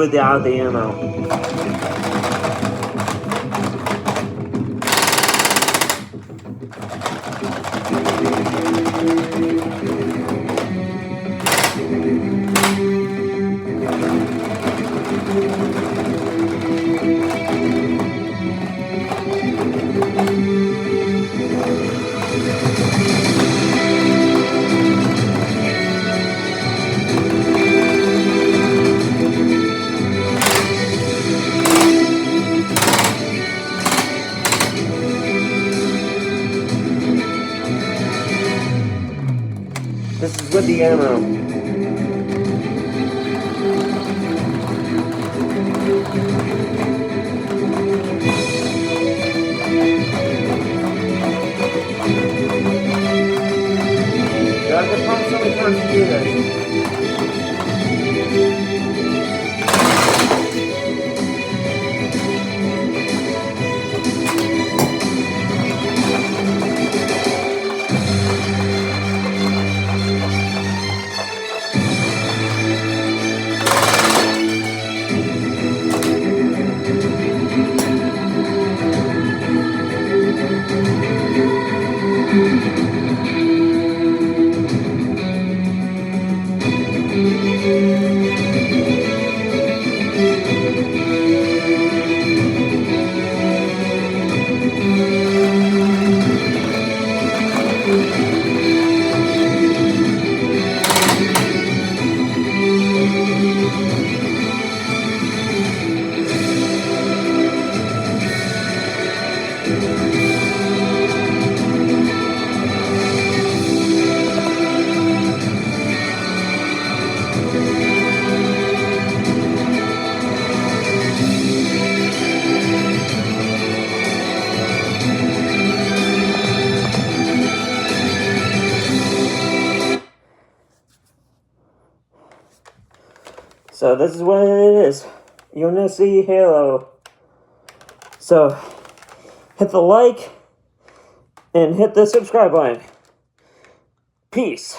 without the ammo. This is with the ammo. I can pump so many times to do this. So this is what it is. You're gonna see Halo. So hit the like and hit the subscribe button. Peace.